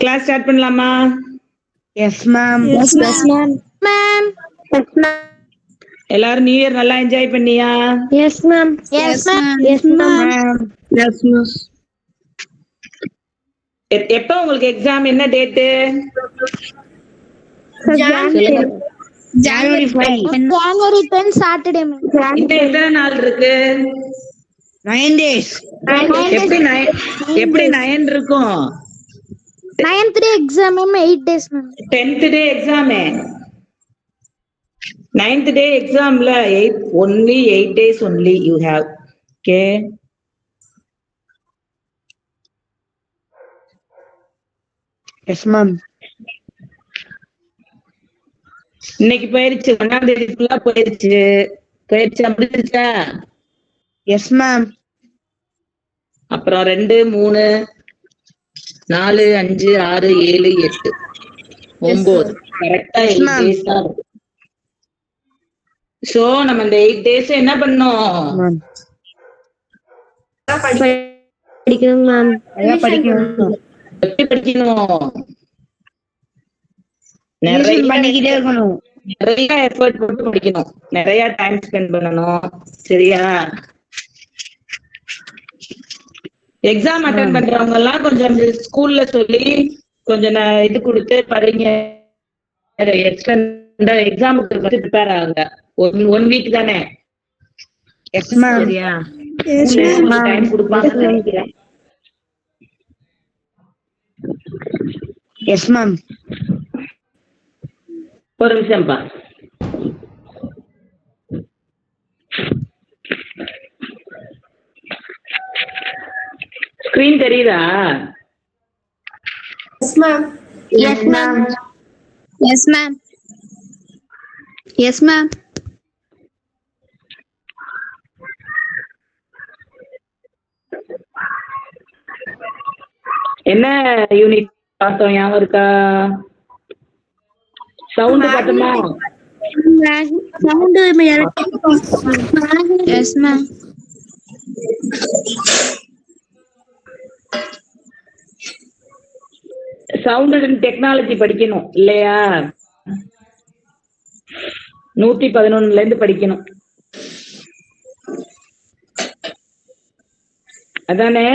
Class start பண்ணலாமா? Yes ma'am. எல்லாரும் new year நல்லா என்ஜாய் பண்ணியா? Yes ma'am. எப்ப உங்களுக்கு எக்ஸாம்? என்ன டேட்டு? ஜனவரி 10 சாட்டர்டே மேம். இன்னும் எத்தனை நாள் இருக்கு? 9 days. எப்படி 9 இருக்கும்? 9th day exam ma'am. 8 days ma'am. 10th day exam. 9th day examல only 8 days only you have. Okay. Yes ma'am. இன்னைக்கு போயிருச்சு, 1ஆம் தேதி ஃபுல்லா போயிருச்சு. முடிஞ்சிருச்சா? Yes ma'am. அப்புறம் 2, 3, 4, 5, 6, 7, 8, 9 கரெக்டா 8 days தான் இருக்கு. சோ நம்ம இந்த 8 days என்ன பண்ணோம்? படிக்கணும் மேம். எப்படி படிக்கணும்? பண்ணிக்கிட்டே இருக்கணும். நிறைய எஃபர்ட் போட்டு படிக்கணும், நிறைய டைம் ஸ்பெண்ட் பண்ணணும். சரியா? எக்ஸாம் அட்டெண்ட் பண்றவங்க எல்லாம் கொஞ்சம் ஸ்கூல்ல சொல்லி கொஞ்சம் இது கொடுத்து படிங்க. எக்ஸாமுக்கு ப்ரிப்பேர் ஆகுங்க. 1 week தானே? Yes ma'am. சரியா? டைம் கொடுப்பாங்கன்னு நினைக்கிறேன். Yes ma'am. ஒரு நிமிஷம்ப்பா. ஸ்கிரீன் தெரியுதா? Yes ma'am. Yes ma'am. Yes ma'am. Yes ma'am. என்ன யூனிட் பார்த்தோம், ஞாபகம் இருக்கா? சவுண்ட் பார்த்தோமா? Sound yes ma'am. Sound and technology படிக்கணும் இல்லையா? 111ல இருந்து படிக்கணும். அதானே?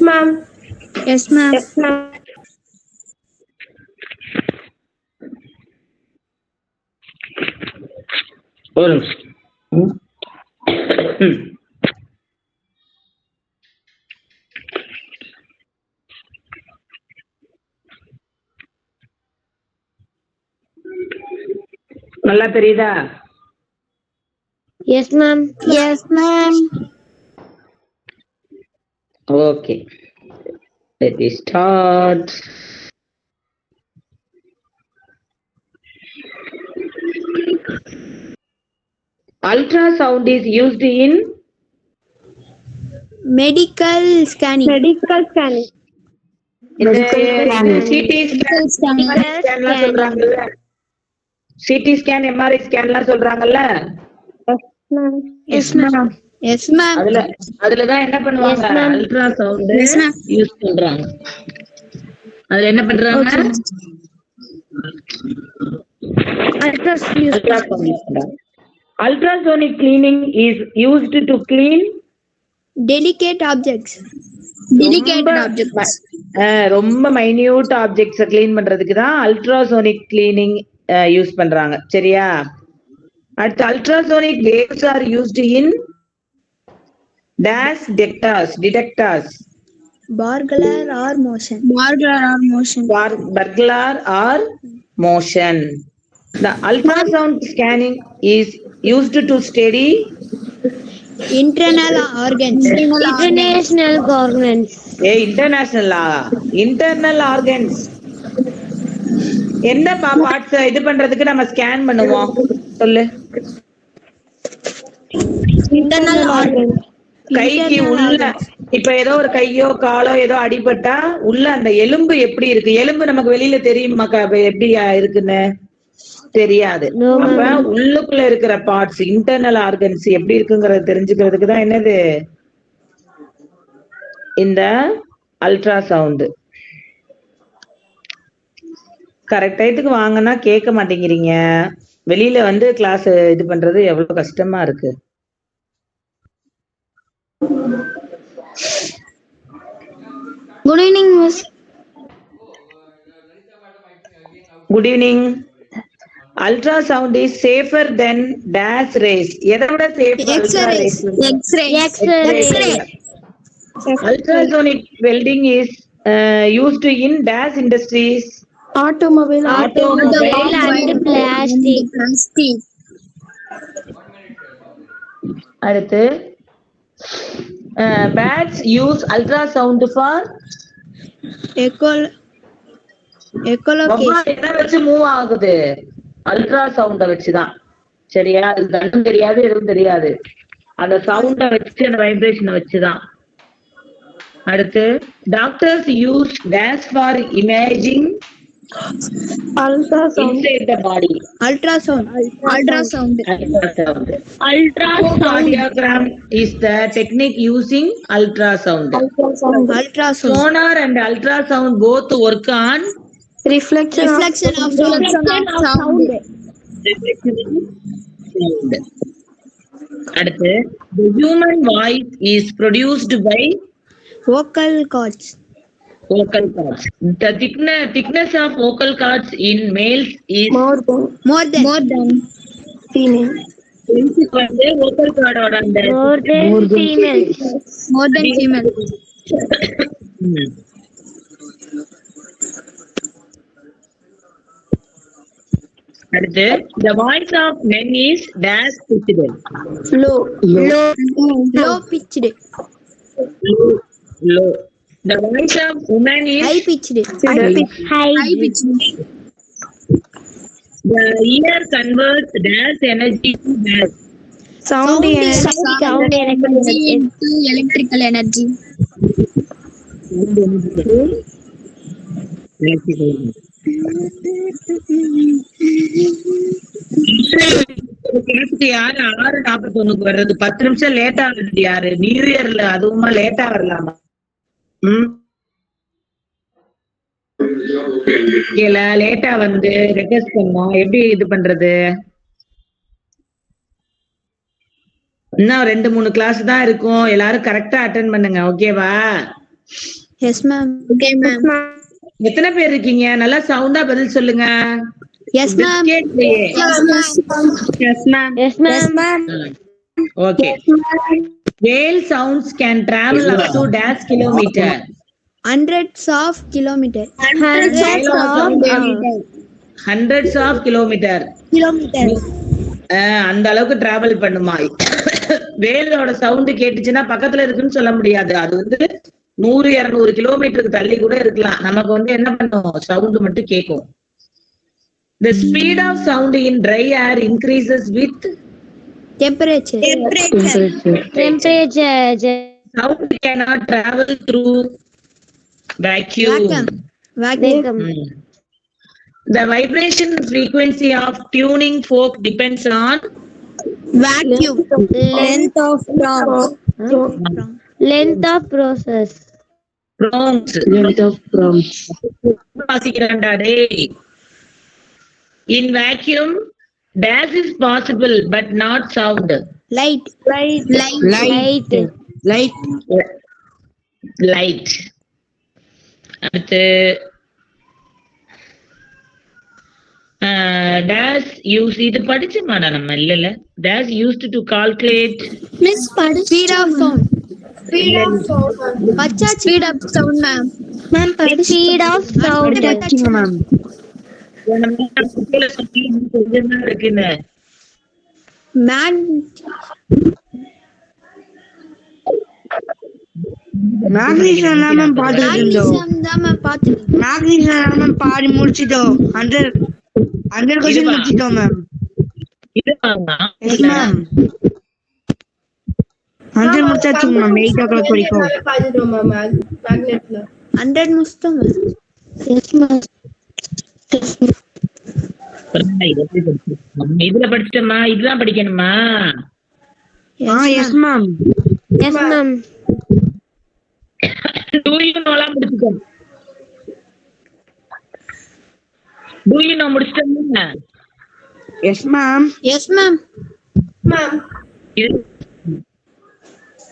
மேம். Yes ma'am. ஒரு நிமிஷம். நல்லா தெரியுதா? Yes ma'am. Yes ma'am. Okay, let me start. Ultrasound is used in medical scanning. CT scan சொல்றாங்கல்ல, CT scan, MRI scan எல்லாம் சொல்றாங்கல்ல. Yes ma'am. Yes ma'am. அதுலதான் என்ன பண்ணுவாங்க? அல்ட்ராசவுண்ட் யூஸ் பண்றாங்க. அதுல என்ன பண்றாங்க? Ultrasonic cleaning is used to clean delicate objects. ரொம்ப மைன்யூட் ஆப்ஜெக்ட்ஸை கிளீன் பண்றதுக்கு தான் அல்ட்ராசோனிக் கிளீனிங் யூஸ் பண்றாங்க. சரியா? அடுத்து ultrasonic waves R used in dash detectors. Burglar or motion. The ultrasound scanning is used to study internal organs. internal organs. என்ன parts இது பண்றதுக்கு நம்ம ஸ்கேன் பண்ணுவோம் சொல்லு? internal organs. கைக்கு உள்ள இப்ப ஏதோ ஒரு கையோ காலோ ஏதோ அடிபட்டா உள்ள அந்த எலும்பு எப்படி இருக்கு? எலும்பு நமக்கு வெளியில தெரியுமா எப்படி இருக்குன்னு? தெரியாது. அப்ப உள்ளுக்குள்ள இருக்கிற பார்ட்ஸ், இன்டர்னல் ஆர்கன்ஸ் எப்படி இருக்குங்கறத தெரிஞ்சுக்கிறதுக்கு தான் என்னது இந்த அல்ட்ராசவுண்ட். கரெக்ட் டயத்துக்கு வாங்கன்னா கேட்க மாட்டேங்கிறீங்க. வெளியில வந்து கிளாஸ் இது பண்றது எவ்வளவு கஷ்டமா இருக்கு. Good evening miss. Good evening. Ultrasound is safer than dash rays. எதை விட x-ray. Ultrasonic welding is used in dash industries. Automobile and plastic. அடுத்து bats use ultrasound for echolocation. எதை வச்சு மூவ் ஆகுது? அல்ட்ராசவுண்ட வச்சுதான். சரியா? அது கண்ணும் தெரியாது, எதுவும் தெரியாது. அந்த சவுண்ட வச்சு, அந்த வைப்ரேஷனை வச்சுதான். அடுத்து doctors use dash for imaging inside the body. Ultrasound. Ultrasonography is the technique using ultrasound. Sonar and ultrasound both work on Reflection of sound. அடுத்து the human voice is produced by Vocal cords. The thickness of vocal cords in males is More than female. vocal cord ஓட அந்த More than female. அடுத்து the voice of men is dash pitched. Low pitched. Low. The voice of woman is High pitched. the ear converts dash energy to dash. Sound energy into electrical energy. யாரு 6:41 வர்றது? 10 நிமிஷம் லேட்டா வருது. யாரு new இயர்ல அதுவுமா லேட்டா வரலாமா? லேட்டா வந்து ரெக்வெஸ்ட் பண்ணோம். எப்படி இது பண்றது? இன்னும் 2-3 கிளாஸ் தான் இருக்கும். எல்லாரும் கரெக்டா அட்டெண்ட் பண்ணுங்க. ஓகேவா? Yes ma'am. Okay ma'am. எத்தனை பேர் இருக்கீங்க? நல்லா சவுண்டா பதில் சொல்லுங்க. Yes ma'am. Yes ma'am. Okay. Whale sounds can travel up to dash kilometer. Hundreds of kilometer. Hundreds of kilometer. அந்த அளவுக்கு டிராவல் பண்ணுமா? வேலோட சவுண்ட் கேட்டுச்சுன்னா பக்கத்துல இருக்குன்னு சொல்ல முடியாது. அது வந்து 100-200 கிலோமீட்டருக்கு தள்ளி கூட இருக்கலாம். நமக்கு வந்து என்ன பண்ணும்? சவுண்ட் மட்டும் கேட்கும். The speed of sound in dry air increases with temperature. Sound cannot travel through vacuum. The vibration frequency of tuning fork depends on Vacuum. Length of process. prongs. வாசிக்கிறான்டா டேய். In vacuum, dash is possible but not sound. Light. அடுத்து dash use இது படிச்சோமாடா நம்ம? இல்ல dash used to calculate Miss speed of sound. Pacha speed of sound ma'am. Speed of sound ma'am. இருக்குன்னு magnesium பாடி முடிச்சிட்டோம். 100 question முடிச்சிட்டோம் ma'am. இது வாங்க. Yes ma'am. 100 முடிச்சாச்சு மேம். 8 o'clock வரைக்கும் பாதிட்டோம் மேம். மேக்னெட்ல 100 முடிச்சிட்டோம் மேம். Yes ma'am. இதுல படிச்சிட்டோமா? இதுதான் படிக்கணுமா? Yes ma'am. do you know லாம் முடிச்சுக்கோ. Do you know முடிச்சிட்டோம்ல? Yes ma'am. Yes, ma'am. Ma'am.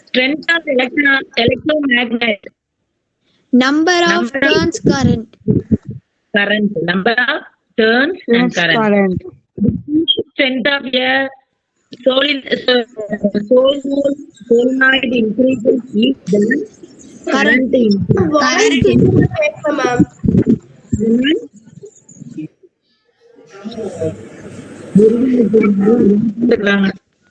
Strength of electromagnet. Number of turns current. Current. Number of turns and current. Strength of a solenoid increases if the current increases. Ma'am.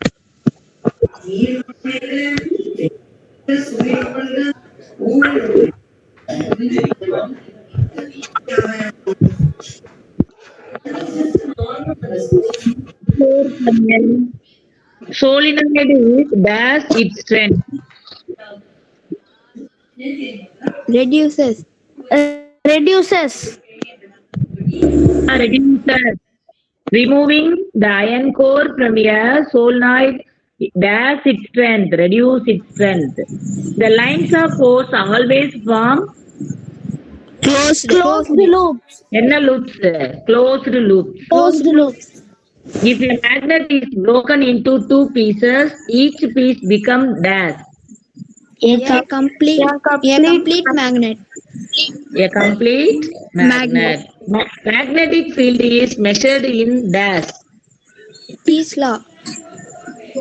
Solenoid is dash its strength. Reduces. Reduces. Reducer. Removing the iron core from a solenoid dash its strength, reduce its strength. The lines of force always form Closed. loops. என்ன loops? Closed loops. Closed loops. If a magnet is broken into two pieces, each piece becomes dash. A complete magnet. A complete magnet. Magnetic field is measured in dash. Tesla.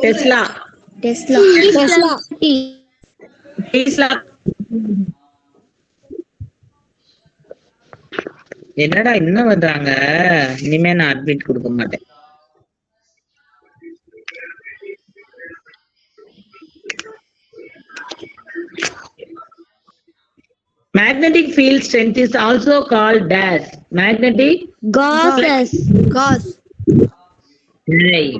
Tesla. என்னடா என்ன பண்றாங்க? இனிமே நான் admit கொடுக்க மாட்டேன். Magnetic field strength is also called dash. Magnetic Gases. Gauss. Right.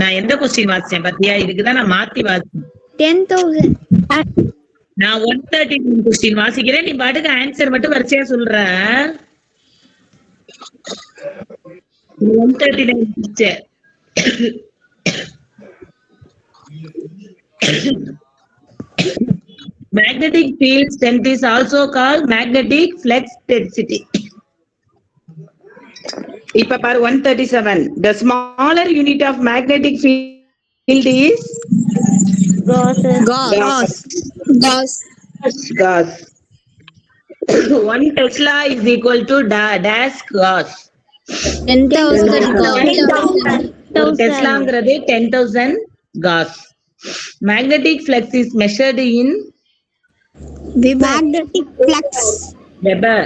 நான் எந்த question வாசிச்சேன் பாத்தியா? இதுக்குதான் நான் மாத்தி வாசிச்சேன். 10,000. நான் 139 கொஸ்டின் வாசிக்கிறேன், நீ பாட்டுக்கு ஆன்சர் மட்டும் வரிசையா சொல்ற. 139 வாசிச்சேன். Magnetic field strength is also called magnetic flux density. இப்ப பாரு 137. The smaller unit of magnetic field is Gauss. Gauss. 1 Tesla is equal to dash Gauss. 10,000. Teslaங்கிறது 10,000 Gauss. Magnetic flux is measured in Magnetic flux. Weber.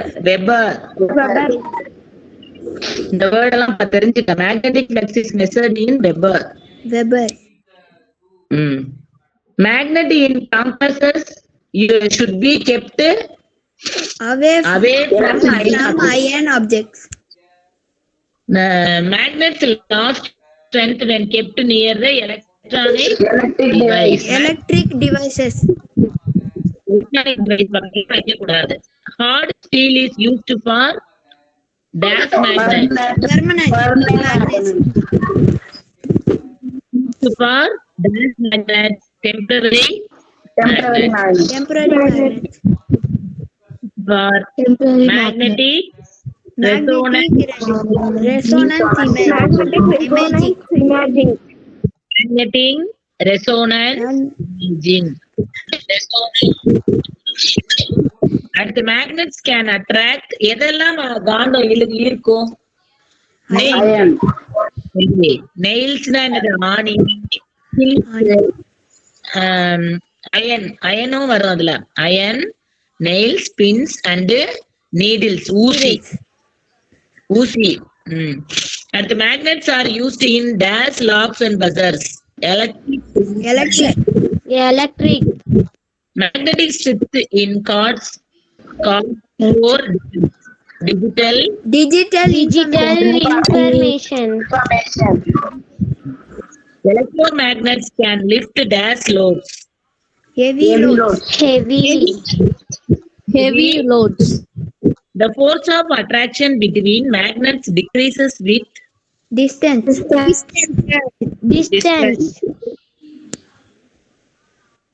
இந்த word எல்லாம் தெரிஞ்சுக்க. Magnetic flux is measured in Weber. Magnet in compasses should be kept Away from iron objects. Magnets lost strength when kept near the electronic device. Electric devices. Electronic device பக்கத்துல வைக்கக்கூடாது. Hard steel is used for dash magnets. Permanent magnets. Used for dash magnets. Temporary magnets. Magnets. For magnetic resonance imaging. Magnetic resonance imaging. அடுத்து magnets can attract எதெல்லாம் காந்தம் ஈர்க்கும்? நெயில்ஸ்னா என்னது? ஆணி. அயனும் வரும் அதுல. Iron, nails, pins and needles. ஊசி. அடுத்து magnets are used in dash locks and buzzers. Electric. Magnetic strips in cards for digital information. Electromagnets can lift dash loads. Heavy loads. The force of attraction between magnets decreases with Distance.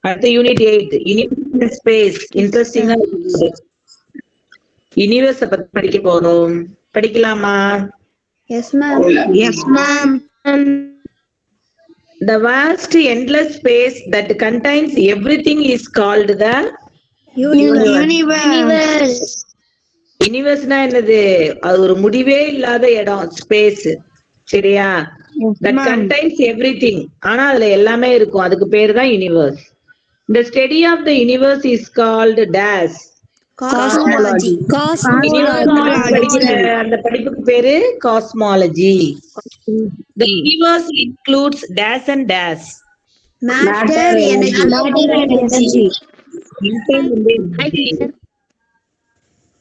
அடுத்த unit 8 universe space. இன்ட்ரெஸ்டிங்கா இருக்கு. Universe பத்தி படிக்க போறோம். படிக்கலாமா? S ma'am. Yes, ma'am. The vast endless space that contains everything is called the Universe. யூனிவர்ஸ்னா என்னது? அது ஒரு முடிவே இல்லாத இடம், ஸ்பேஸ். சரியா? That ma'am. contains everything. ஆனா அதுல எல்லாமே இருக்கும். அதுக்கு பேரு தான் universe. The study of the universe is called dash. Cosmology. படிக்கிற அந்த படிப்புக்கு பேரு cosmology. The universe includes dash and dash. Matter, energy.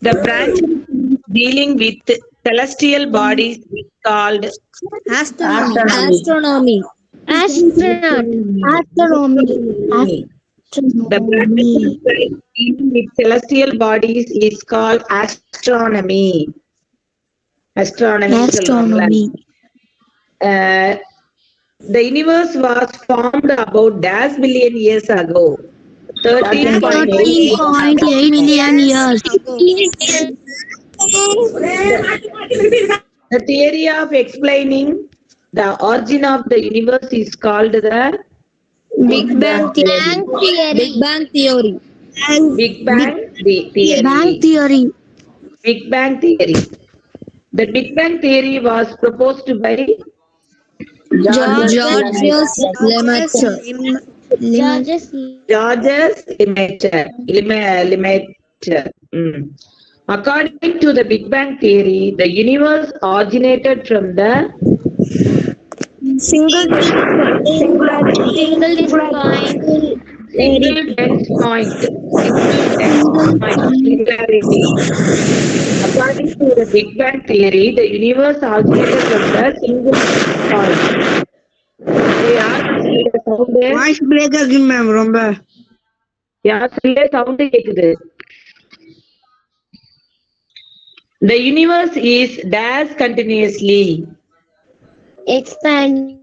The branch dealing with celestial bodies is called astronomy. The branch dealing with celestial bodies is called astronomy. Astronomy. The universe was formed about dash billion years ago. 13.8 million years. The theory of explaining the origin of the universe is called the Big Bang theory. Big Bang theory. Big Bang theory. The Big Bang theory was proposed by Georges Lemaitre. According to the Big Bang theory, the universe originated from the Single dense point. Singularity. According to the Big Bang theory, the universe originated from the single point. Voice break ஆகுது ma'am ரொம்ப. யாருடைய sound கேக்குது? The universe is dash continuously expanding.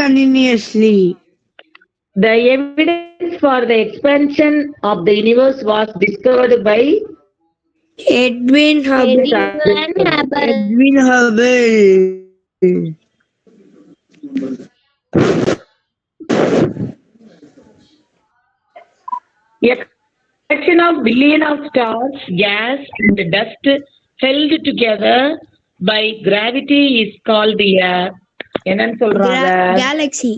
Continuously. The evidence for the expansion of the universe was discovered by Edwin Hubble. a collection of billion of stars, gas, and dust held together by gravity is called a என்னன்னு சொல்றாங்க? Galaxy.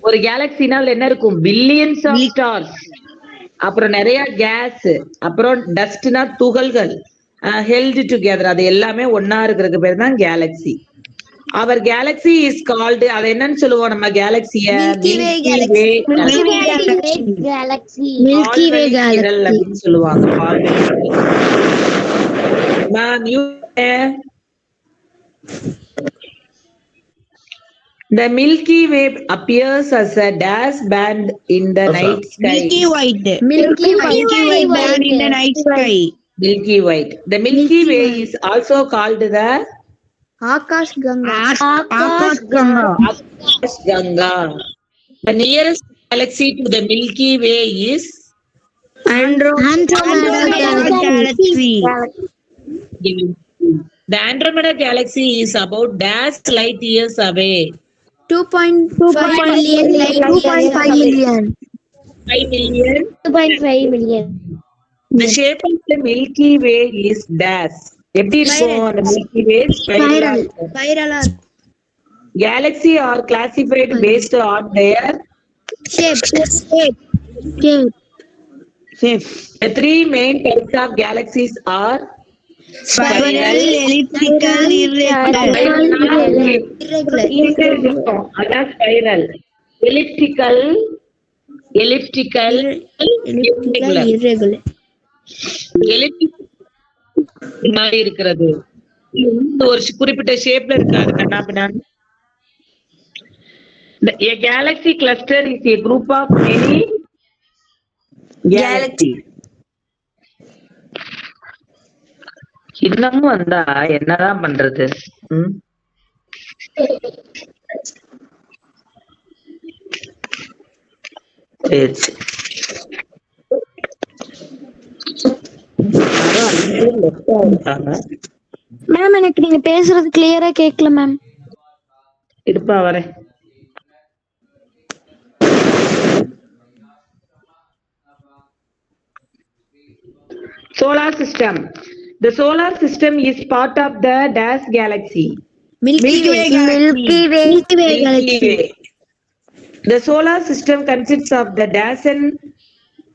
ஒரு கேலக்சினால் என்ன இருக்கும்? Billions of stars, அப்புறம் நிறைய case, அப்புறம் டஸ்ட்னா துகள்கள், held together, அது எல்லாமே ஒன்னா இருக்கிறதுக்கு பேர் தான் galaxy. Our galaxy is called, அது என்னன்னு சொல்லுவோம் நம்ம கேலக்சிய? Milky Way galaxy. சொல்லுவாங்க. The Milky Way appears as a dash band in the night sky. Milky White band in the night sky. Milky White. The Milky Way is also called the Akash Ganga. Ganga. The nearest galaxy to the Milky Way is Andromeda Galaxy. The Andromeda Galaxy is about dash light years away. 2.5 million. 2.5 million. The shape of the Milky Way is dash. எப்படி இருக்கும் அந்த Milky Way? Spiral. Galaxy are classified based on their Shape. The three main types of galaxies are Spiral, elliptical, irregular. அதான் spiral, elliptical, irregular. மாதிரி இருக்கிறது ஒரு குறிப்பிட்ட ஷேப்ல இருக்காது. கண்ணாபின்னான்னு. A galaxy cluster is a group of many galaxies. இன்னமும் வந்தா என்னதான் பண்றது? சரி சரி. left ஆ இருக்காங்க. மேம் எனக்கு நீங்க பேசுறது கிளியரா கேட்கல மேம். இருப்பா வரேன். Solar system. The solar system is part of the dash galaxy. Milky Way Milky Way. Milky Way. The solar system consists of the dash and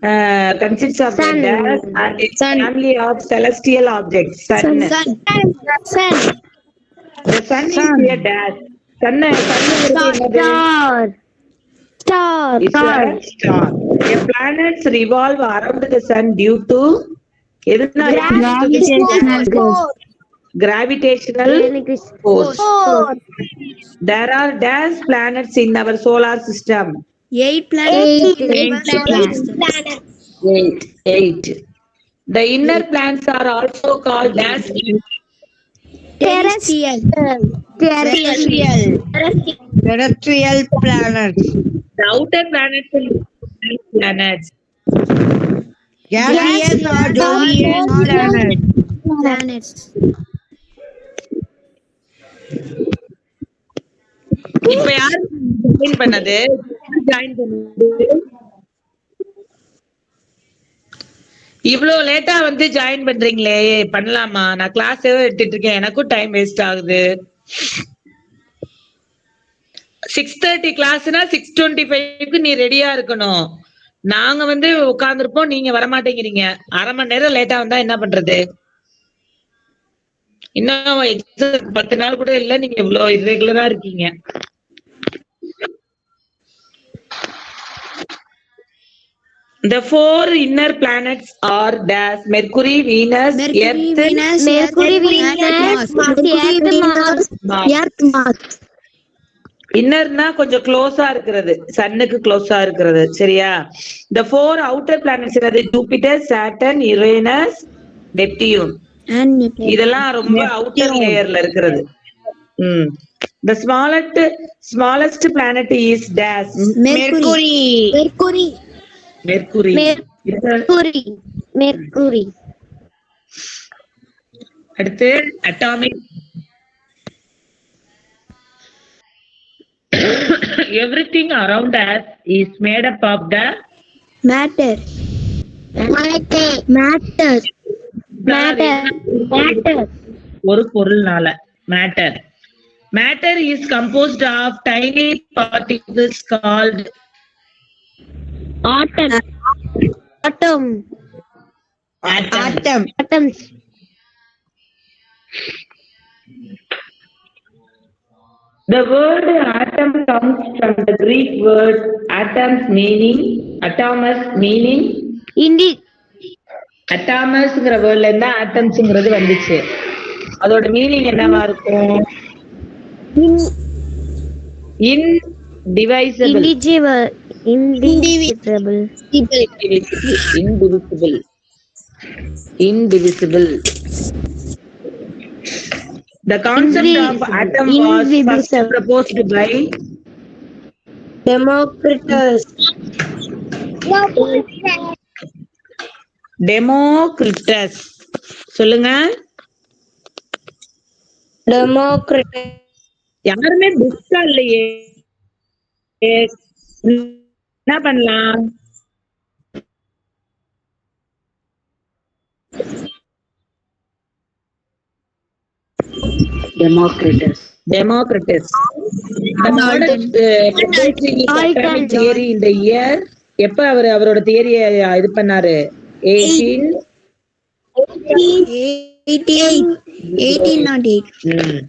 Sun. the dash and its Sun. family of celestial objects. Sun. Sun. The sun is a dash. Sun என்னது? Star. It's a star. A planets revolve around the sun due to gravitational force. There are dash planets in our solar system. 8 planets. Eight. The inner planets are also called dash. Terrestrial. Terrestrial planets. The outer planets are planets. Gaseous or gaseous planets. இப்ப யாரு join பண்ணது? இவ்ளோ லேட்டா வந்து join பண்றீங்களே, பண்ணலாமா? நான் class எடுத்துட்டு இருக்கேன், எனக்கும் டைம் வேஸ்ட் ஆகுது. 6:30 கிளாஸ்னா 6:25க்கு நீ ரெடியா இருக்கணும். நாங்க வந்து உட்கார்ந்துருப்போம், நீங்க வரமாட்டேங்கிறீங்க. அரை மணி நேரம் லேட்டா வந்தா என்ன பண்றது? இன்னும் 10 நாள் கூட இல்ல, நீங்க இவ்வளவு இர்ரெகுலரா இருக்கீங்க. The 4 inner planets are dash: Mercury, Venus, Earth, Mars. இன்னர்னா கொஞ்சம் க்ளோஸா இருக்கிறது, சன்னுக்கு க்ளோஸா இருக்கிறது, சரியா? The 4 outer planets என்னது? Jupiter, Saturn, Uranus, Neptune. இதெல்லாம் ரொம்ப அவுட்டர் லேயர்ல இருக்கிறது. The smallest planet is dash. Mercury. அடுத்து atomic. Everything around us is made up of the Matter. ஒரு பொருள்னால matter. Matter is composed of tiny particles called Atoms. The word atom comes from the Greek word atoms meaning atomsங்கிற வேர்ட்ல இருந்தா ஆட்டம்ஸ்ங்கிறது வந்துச்சு. அதோட meaning என்னவா இருக்கும்? indivisible. The concept of atom was first proposed by Democritus. சொல்லுங்க. யாருமே புக்கா இல்லையே, என்ன பண்ணலாம்? Democritus. The modern atomic theory in the year, எப்ப அவரோட தியரியை இது பண்ணாரு? 1808.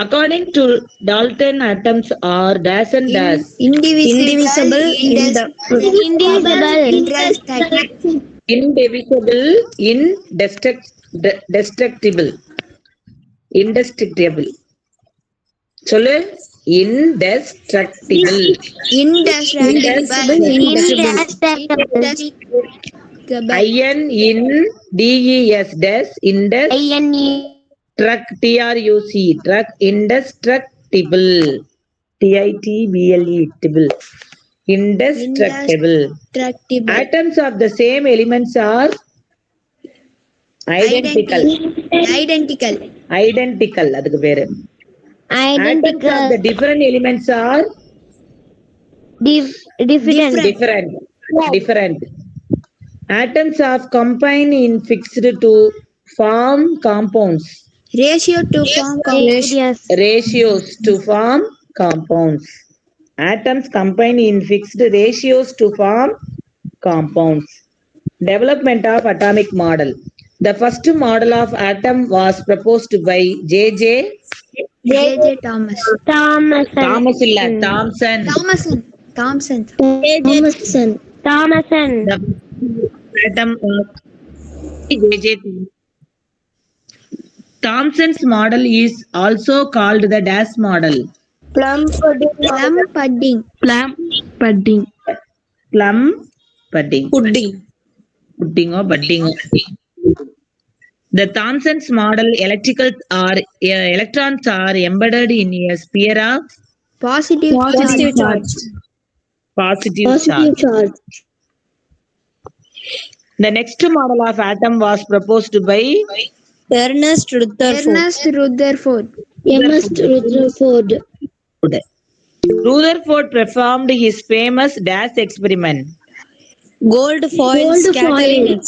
According to Dalton, atoms are dash and dash. Indivisible. Indestructible. சொல்லு. Indestructible. IN in DES dash indestructible. TITBLE. Indestructible. Indestructible. Atoms of the same elements are identical. Identical. Identical. அதுக்கு பேரு. Atoms of the different elements are different. Different. Atoms of combine in fixed to form compounds. Ratio to form Ratios to form compounds. Atoms combine in fixed ratios to form compounds. Development of atomic model. The first model of atom was proposed by J.J. Thomas. Thomas illa, Thomson. Thomson. The atom of J.J. Thomson's model is also called the dash model. Plum pudding. Pudding. Plum pudding. Pudding or budding. The Thomson's model electrons are embedded in a sphere of Positive charge. positive charge. The next model of atom was proposed by Ernest Rutherford. Rutherford performed his famous dash experiment. Gold foil scattering.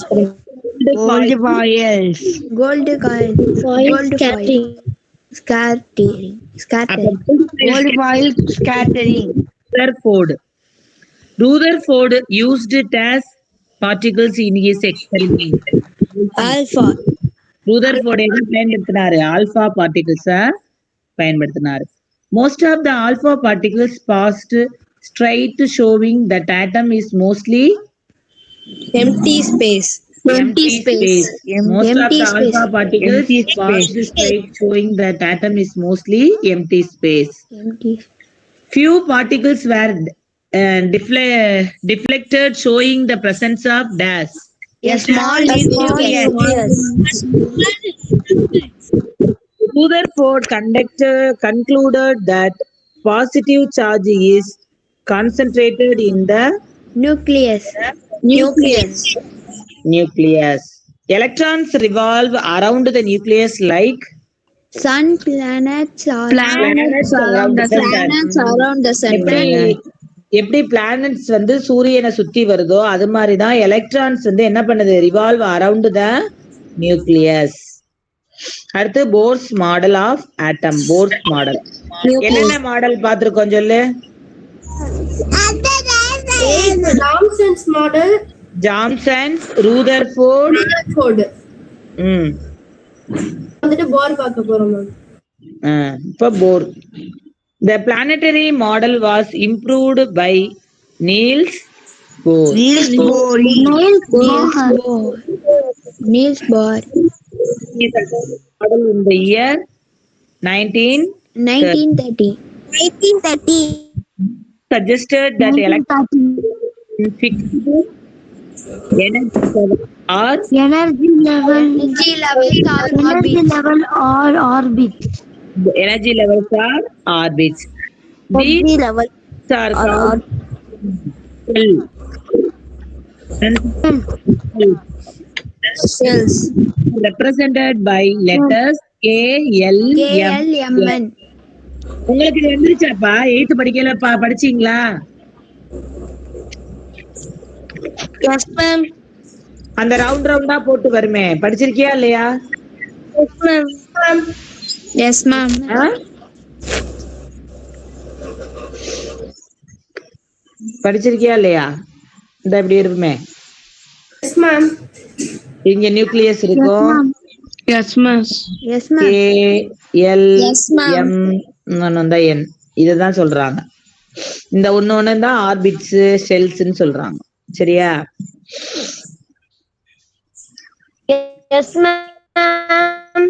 Gold foils. Gold scattering. Gold foil scattering. Rutherford used dash particles in his experiment. Alpha. Rutherford என்ன பயன்படுத்தினாரு? Alpha particles பயன்படுத்தினாரு. Most of the alpha particles passed straight, showing that atom is mostly Empty space. Most of the alpha particles Empty passed straight, showing that atom is mostly empty space. Empty. Few particles were deflected, showing the presence of dash. A small nucleus. Rutherford concluded that positive charge is concentrated in the Nucleus. Electrons revolve around the nucleus like Sun, planets around the sun. எப்படி planets வந்து சூரியனை சுத்தி வருதோ அது மாதிரிதான் electrons வந்து என்ன பண்ணுது? Revolve around the nucleus. அடுத்து Bohr's model of atom. Bohr's model என்னென்ன மாடல் பார்த்திருக்கோம் சொல்லு? Thomson's model. Johnson's, Rutherford. வந்துட்டு போர் பார்க்க போறோம் மேம். இப்ப போர். The planetary model was improved by Niels Bohr. Niels Bohr. Model in the year 1930. 1930. Suggested that electrons fixed energy levels are orbits. These are called Cells. represented by letters K, L, M. N. உங்களுக்கு இது வந்துருச்சாப்பா? 8th படிக்கல படிச்சீங்களா? Yes, ma'am. அந்த ரவுண்டா போட்டு வருமே, படிச்சிருக்கியா இல்லையா? Yes, ma'am. படிச்சிருக்கியா இல்லையா? இந்த இப்படி இருக்குமே. Yes, ma'am. இங்க நியூக்ளியஸ் இருக்கும். Yes, ma'am. Yes, ma'am. K, L, Yes, ma'am. M N இதுதான் சொல்றாங்க. இந்த ஒண்ணு தான் ஆர்பிட்ஸ், ஷெல்ஸ்ன்னு சொல்றாங்க. சரியா? Yes, ma'am.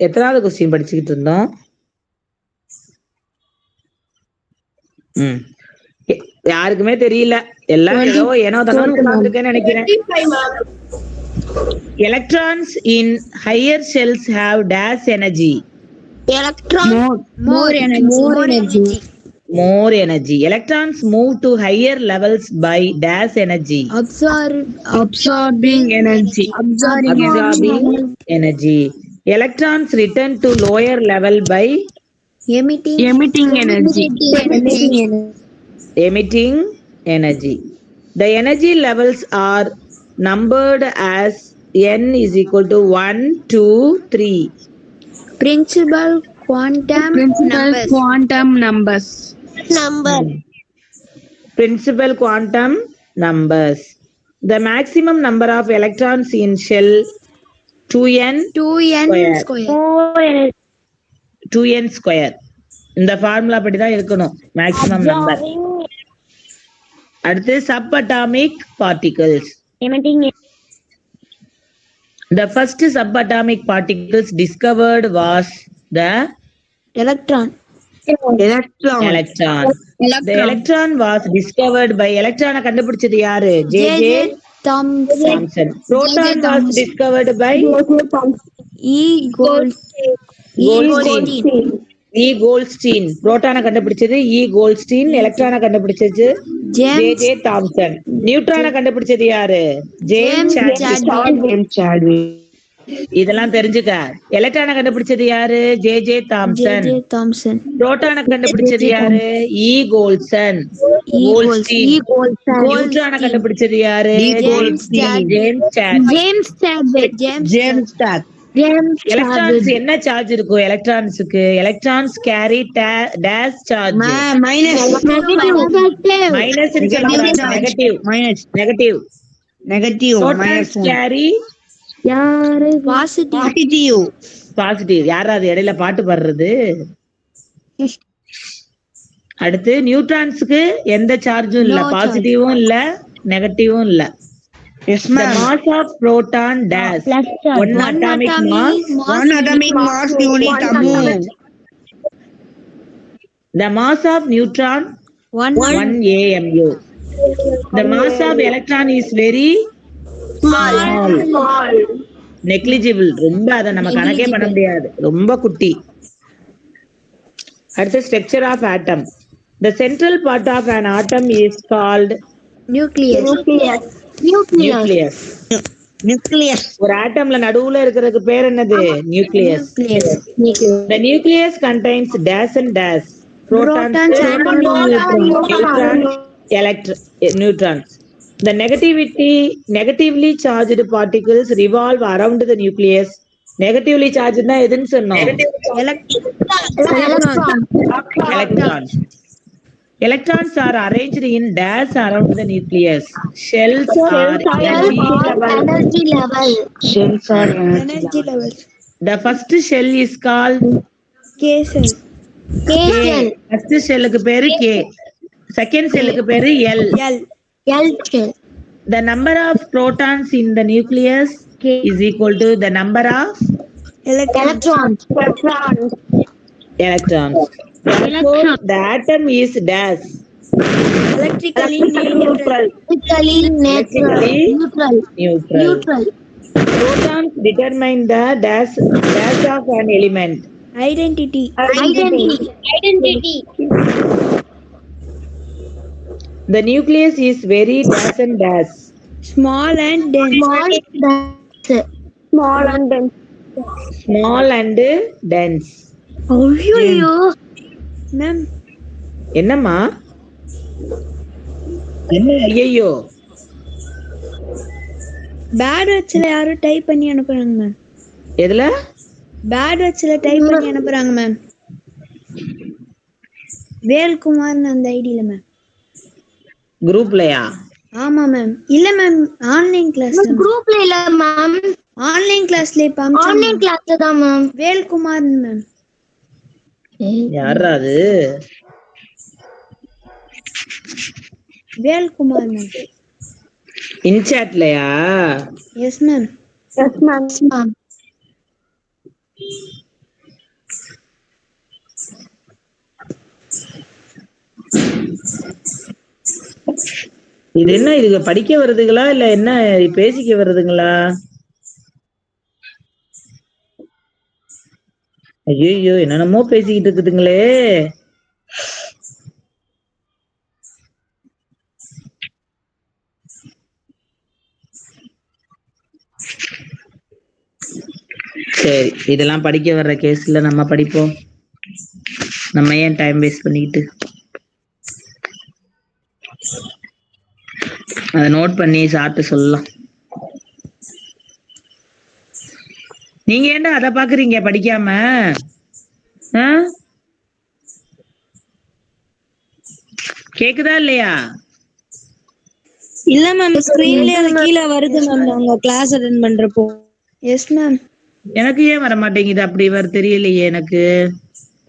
எத்தனாவது கொஸ்டின் படிச்சுக்கிட்டு இருந்தோம்? யாருக்குமே தெரியல. எல்லாம் ஏனோ தானோ உட்கார்ந்துருக்கேன்னு நினைக்கிறேன். Electrons in higher shells have dash energy. More energy. more energy. Electrons move to higher levels by dash energy. Absorbing energy. Absorbing energy. Electrons return to lower level by Emitting energy. emitting energy. The energy levels are numbered as n is equal to 1, 2, 3. Principal quantum Principal numbers. quantum numbers. Principal quantum numbers. The maximum number of electrons in shell 2n 2n square. square. 2n square. இந்த formula படி தான் இருக்கணும் maximum number. அடுத்து subatomic particles. The first subatomic particles discovered was the Electron. electron. The electron was discovered by electron கண்டுபிடிச்சது யாரு? J.J. Thomson. Proton was discovered by E. Goldstein. E. Goldstein. Proton கண்டுபிடிச்சது E. Goldstein. எலக்ட்ரானை கண்டுபிடிச்சது J.J. Thomson. நியூட்ரானை கண்டுபிடிச்சது யாரு? James Chadwick. இதெல்லாம் தெரிஞ்சுக்க. எலக்ட்ரானை கண்டுபிடிச்சது யாரு? J.J. Thomson. புரோட்டானை கண்டுபிடிச்சது யாரு? E. Goldstein. நியூட்ரானை கண்டுபிடிச்சது யாரு? James Chadwick. எலக்ட்ரான்ஸ் என்ன சார்ஜ் இருக்கும்? எலக்ட்ரான்ஸுக்கு electrons carry dash charge. Minus negative. Protons carry positive. யாராவது இடையில பாட்டு பாடுறது? அடுத்து நியூட்ரான்ஸுக்கு எந்த சார்ஜும் இல்ல, பாசிட்டிவும் இல்ல நெகட்டிவும் இல்ல. Yes, The ma'am. mass of proton dash. One atomic mass unit amu. The mass of neutron 1 AMU. The mass of electron is very small. Negligible. ரொம்ப அத நம்ம கணக்கே பண்ண முடியாது, ரொம்ப குட்டி. அடுத்து structure of atom. The central part of an atom is called Nucleus. ஒரு ஆட்டம்ல நடுவுல இருக்கிறதுக்கு பேர் என்னது? Nucleus. The nucleus contains dash and dash. Protons, neutrons. The negatively charged particles revolve around the nucleus. Negatively charged னா எதுன்னு சொன்னோம்? Electrons. Electrons are arranged in dash around the nucleus. Shells are energy level. Energy level. The first shell is called K cell. K. First shellக்கு பேரு K. Second shellக்கு பேரு L. L shell. The number of protons in the nucleus is equal to the number of Electrons. electrons. Therefore, the atom is dash. Electrically neutral. Neutral. Protons determine the dash of an element. Identity. The nucleus is very dash and dash. Small and dense. Small and dense. Ma'am. என்னம்மா? என்ன ஐயோ? Bad வச்சுல யாரும் type பண்ணி அனுப்புறாங்க ma'am. எதுல? Bad வச்சுல type பண்ணி அனுப்புறாங்க ma'am. வேல்குமார்னு அந்த ஐடியில மேம். குரூப்லயா? ஆமா மேம். இல்ல மேம், ஆன்லைன் கிளாஸ். குரூப்ல இல்ல மேம், ஆன்லைன் கிளாஸ்ல இப்ப ஆன்லைன் கிளாஸ்ல தான் மேம். வேல்குமார் மேம். யாரா அது? வேல்குமார் மேம். இன்சாட்லயா? Yes ma'am. இது என்ன, இதுக்கு படிக்க வருதுங்களா இல்ல என்ன பேசிக்க வருதுங்களா? ஐயோ என்னென்னமோ பேசிக்கிட்டு இருக்குதுங்களே. சரி, இதெல்லாம் படிக்க வர்ற கேஸ்ல நம்ம படிப்போம். நம்ம ஏன் டைம் வேஸ்ட் பண்ணிக்கிட்டு. அதை நோட் பண்ணி சாப்பிட்டு சொல்லலாம். நீங்க ஏன்டா அதை பாக்குறீங்க படிக்காம? கேக்குதா இல்லையா? இல்ல மேம், ஸ்கிரீன்லயே அது கீழ வருது மேம் நாங்க கிளாஸ் அட்டெண்ட் பண்றப்போ. Yes ma'am. எனக்கு ஏன் வர மாட்டேங்குது? அப்படி தெரியலையே எனக்கு.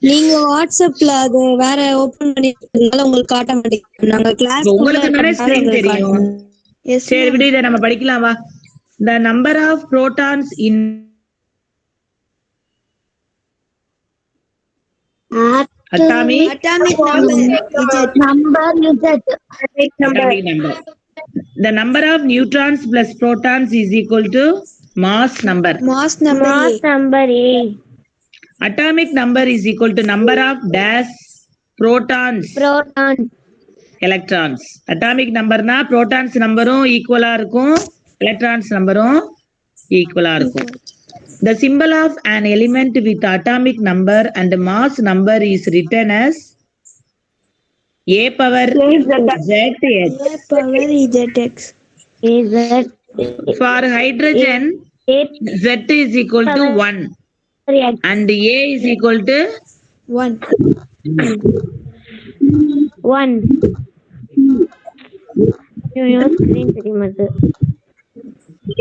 நீங்க வாட்ஸ்அப்ல அது வேற ஓபன் பண்ணிருக்கனால உங்களுக்கு காட்ட மாட்டேங்குது. நாங்க கிளாஸ் உங்களுக்கு தானே ஸ்கிரீன் தெரியும். எஸ் சரி விடு, இதை நம்ம படிக்கலாம் வா. The number of protons in atomic number Z. atomic number. The number of neutrons plus protons is equal to mass number. Mass number A. Atomic number is equal to number of dash protons electrons. Atomic number na protons numberum equal ஆ இருக்கும், electrons numberum equal ஆ இருக்கும். The symbol of an element with atomic number and mass number is written as A power ZX. For hydrogen, Z is equal to 1 and A is equal to 1.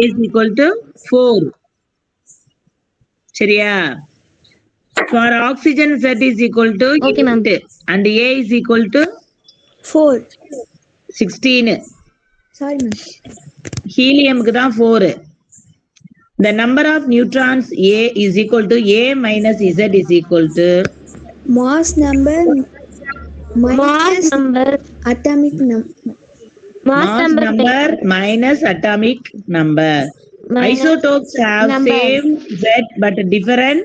is equal to 4. சரியா? For oxygen, Z is equal to 8 and A is equal to 4. 16. Sorry ma'am. Helium க்கு தான் 4. The number of neutrons A is equal to A minus Z is equal to Mass number atomic number. mass number minus atomic number. Isotopes have same Z but different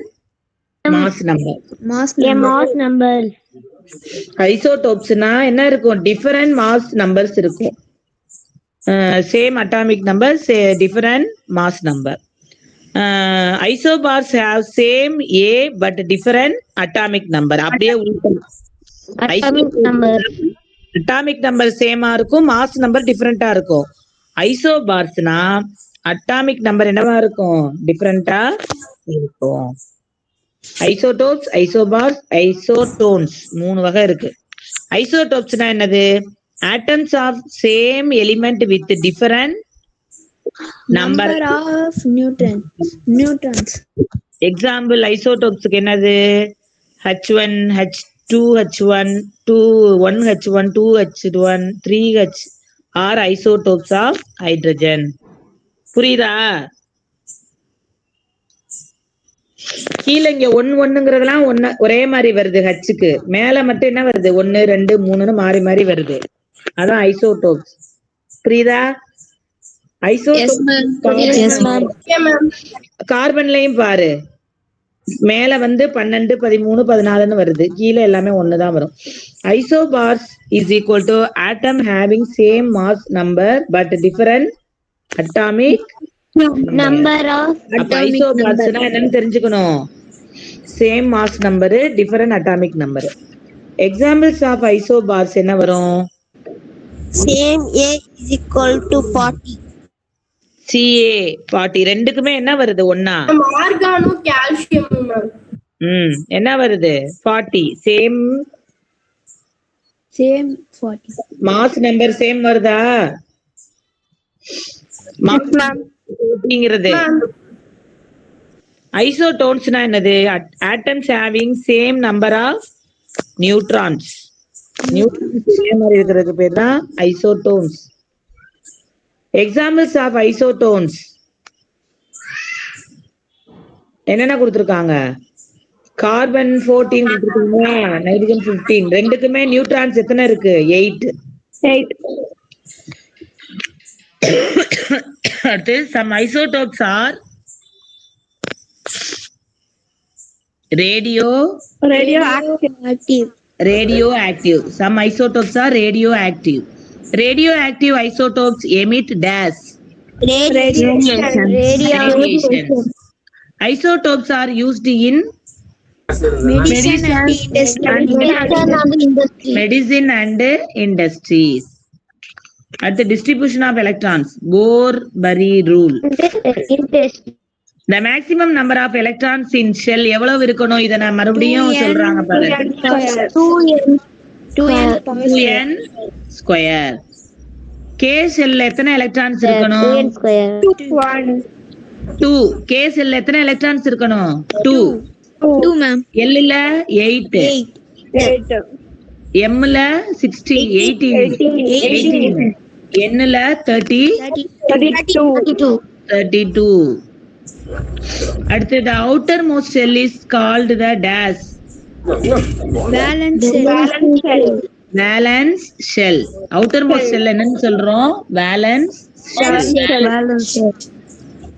mass number. Mass number. Isotopesனா என்ன இருக்கும்? Different mass numbers இருக்கும். Same atomic number, different mass number. Isobars have same A but different atomic number. அப்படியே atomic number சேமா இருக்கும், mass number different ஆ இருக்கும். ஐசோபார்ஸ்னா atomic number என்னவா இருக்கும்? டிஃபரெண்டா இருக்கும். ஐசோடோப்ஸ், ஐசோபார்ஸ், ஐசோடோன்ஸ் 3 வகை இருக்கு. ஐசோடோப்ஸ்னா என்னது? atoms of same element with different number of neutrons. Example isotopesக்கு என்னது? H1, H2, H1, 1H1, 2H1, 3H are isotopes of hydrogen. புரியுதா? கீழே இங்க 1 ஒரே மாதிரி வருது, ஹச்சுக்கு மேல மட்டும் என்ன வருது? 1 2 3 மாறி மாறி வருது. அதான் ஐசோடோப்ஸ். புரியுதா? கார்பன்லயும் பாரு, மேல 12 13 14 வருது, கீழே எல்லாமே 1 தான் வரும். Isobars is equal to atom having same mass number but different atomic number. அப்ப ஐசோபார்ஸ்னா என்னன்னு தெரிஞ்சுக்கணும். Same mass number, different atomic number. Examples of isobars என்ன வரும்? சேம் A is equal to 40. CA 40. ரெண்டுக்குமே என்ன வருது? ஒண்ணா? ஆர்கானும் கால்சியமும். என்ன வருது? 40. சேம் 40. மாஸ் நம்பர் சேம் வருதா? அப்படிங்கிறது. ஐசோடோன்ஸ்னா என்னது? atoms having same number of neutrons. Same மாதிரி இருக்கிறதுக்கு பேர் தான் ஐசோடோன்ஸ். எக்ஸாம்பிள்ஸ் ஆஃப் ஐசோடோன்ஸ் என்னென்ன கொடுத்திருக்காங்க? கார்பன் 14 கொடுத்திருக்காங்க, நைட்ரஜன் 15. ரெண்டுக்குமே நியூட்ரான்ஸ் எத்தனை இருக்கு? 8. அடுத்து some isotopes are radioactive. Some isotopes are radioactive. Radioactive isotopes emit dash radiation. Isotopes are used in medicine and industry. medicine and industries. At the distribution of electrons, Bohr-Bury rule. The maximum number of electrons in shell எவ்வளவு இருக்கணும்? இத நான் மறுபடியும் சொல்றாங்க பாரு. 2n square. K ஷெல்ல எத்தனை electrons இருக்கணும்? 2. K ஷெல்ல எத்தனை எலக்ட்ரான்ஸ் இருக்கணும்? 2. 2 ma'am. L ல 8. M ல 16 18. N ல 32. அடுத்து the outermost shell is called the dash. Valence shell. outermost shell என்னன்னு சொல்றோம்? valence shell.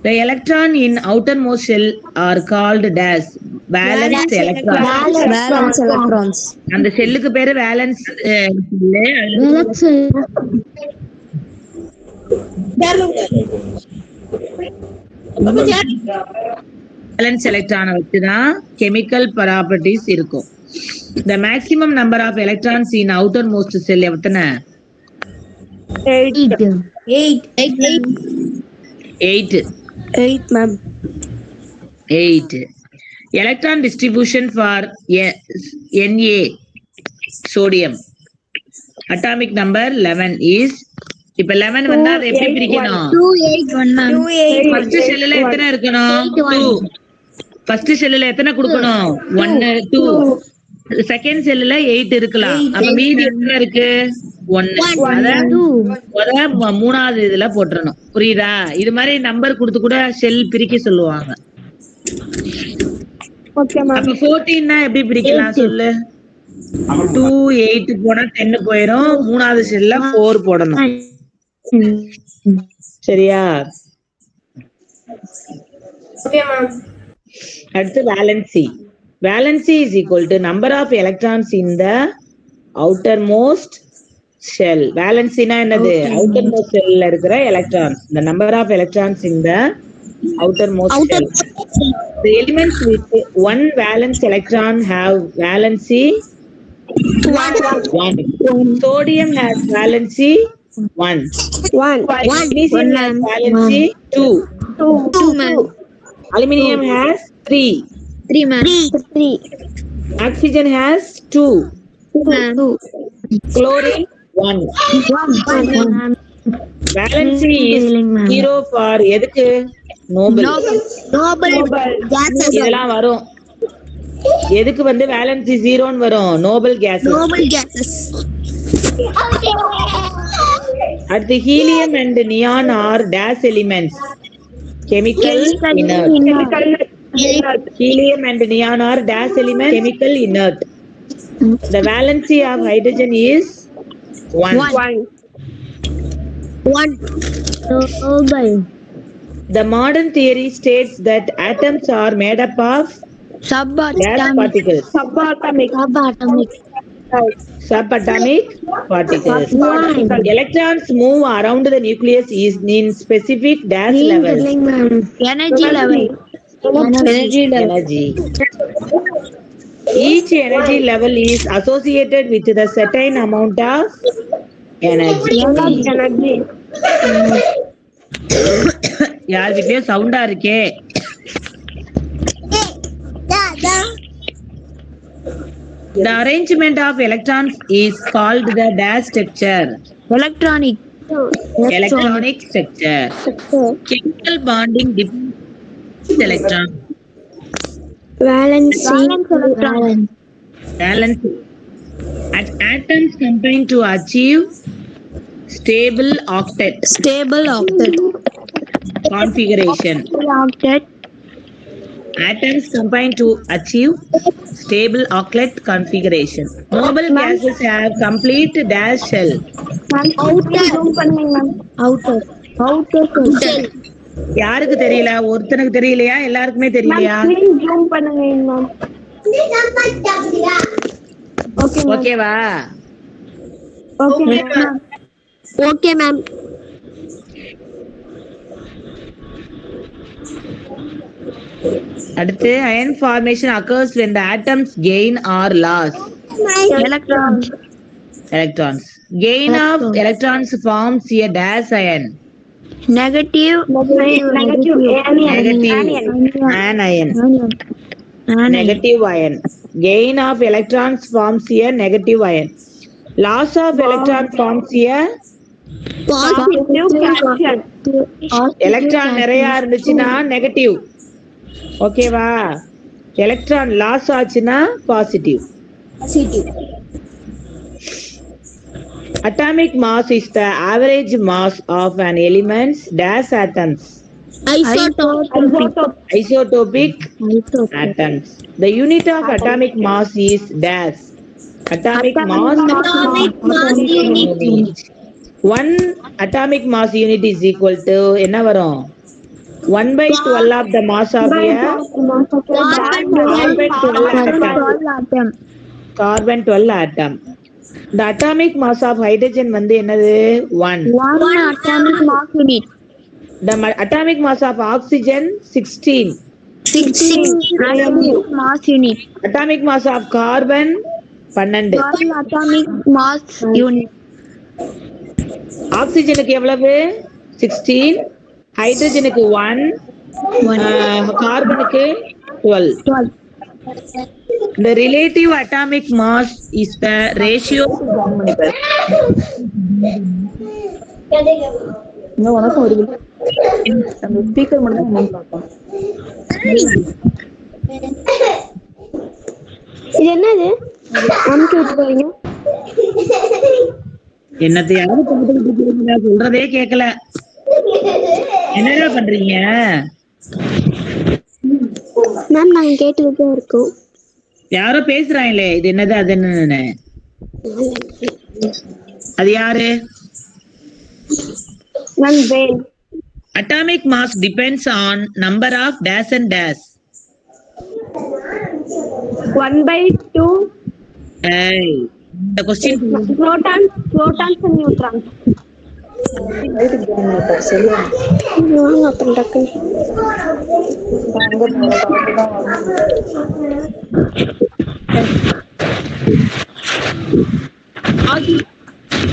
The electron in outermost shell are called dash. valence electrons. அந்த ஷெல்லுக்கு பேரு valence valence electron வச்சுதான் chemical properties இருக்கும். The maximum number of electrons in outermost cell எத்தனை? 8 ma'am. 8. Electron distribution for Na, sodium. Atomic number 11 is. இப்ப 11 வந்தா அதை எப்படி பிரிக்கணும்? 281 ma'am. ஃபர்ஸ்ட் ஷெல்லுல எத்தனை இருக்கணும்? 2. ஃபர்ஸ்ட் ஷெல்லுல எத்தனை கொடுக்கணும்? 1 2. செகண்ட் செல்லுல 8 இருக்கலாம். அப்ப மீதி எத்தனை இருக்கு? 1. அத மூணாவது இதுல போட்டுறணும். புரியுதா? இது மாதிரி நம்பர் கொடுத்து கூட ஷெல் பிரிக்க சொல்லுவாங்க. அப்ப 14 னா எப்படி பிரிக்கலாம் சொல்லு? 2 8 போனா 10 போயிடும். மூணாவது ஷெல்ல 4 போடணும். சரியா? அடுத்து valency. Valency is equal to number of electrons in the outermost shell. Valency na என்னது? outermost shell ல இருக்கிற electrons. The number of electrons in the outermost shell. The elements with one valence electron have valency 1. Sodium has valency 1. Magnesium has valency 2. Aluminium has 3 ma'am. Oxygen has 2. Chlorine 1. Valency is 0 for எதுக்கு? noble இதெல்லாம் வரும். எதுக்கு வந்து valency 0 ன்னு வரும்? noble gases. At the helium and neon are dash elements. Chemical inert. Helium and neon are dash elements. Chemical inert. The valency of hydrogen is 1. The modern theory states that atoms are made up of gas particles. Subatomic particles. Electrons move around the nucleus is in specific dash levels. Energy level. Each energy level is associated with the certain amount of energy. யார் வீட்லயும் சவுண்டா இருக்கே. The arrangement of electrons is called the dash structure. Electronic structure. Chemical bonding depends electron. Valency. Atoms combine to achieve stable octet configuration. Atoms combine to achieve stable octet configuration. Noble gases have complete dash shell. யாருக்கு தெரியல? ஒருத்தனுக்கு தெரியலையா? எல்லாருக்குமே தெரியலையா? ஓகேவா? Okay ma'am. அடுத்து ion formation occurs when the atoms gain or loss Electrons. electrons. Gain of electrons forms a dash ion. Negative. Negative anion. Negative ion. Gain of electrons forms a negative ion. Loss of electron forms a electron நிறைய இருந்துச்சுன்னா negative. ஓகேவா? Electron loss ஆச்சுன்னா positive. Atomic mass is the average mass of an element's dash atoms. Isotopic atoms. The unit of atomic mass is dash. Atomic mass unit. One atomic mass unit is equal to என்ன வரும்? 1/12 of the mass of a carbon 12 atom. The atomic mass of hydrogen வந்து என்னது? 1. Atomic mass unit. The atomic mass of oxygen 16. Atomic mass unit. Atomic mass of carbon 12. Atomic mass unit. ஆக்சிஜனுக்கு எவ்வளவு? 16. ஹைட்ரஜனுக்கு 1. கார்பனுக்கு 12. The relative atomic mass is the ratio. இது என்னது? அமுக்கி விட்டு போறீங்க. என்னத்தையாவது சொல்றதே கேட்கல. என்னடா பண்றீங்க? மேம் நாங்க கேட்டுக்கிட்டே இருக்கோம். யாரோ பேசுறாங்களே, இது என்னது அது என்னன்னு. அது யாரு? Ma'am Vel. Atomic mass depends on number of dash and dash. 1/2 Hey, the question. protons and neutrons. அப்புறம் டக்கு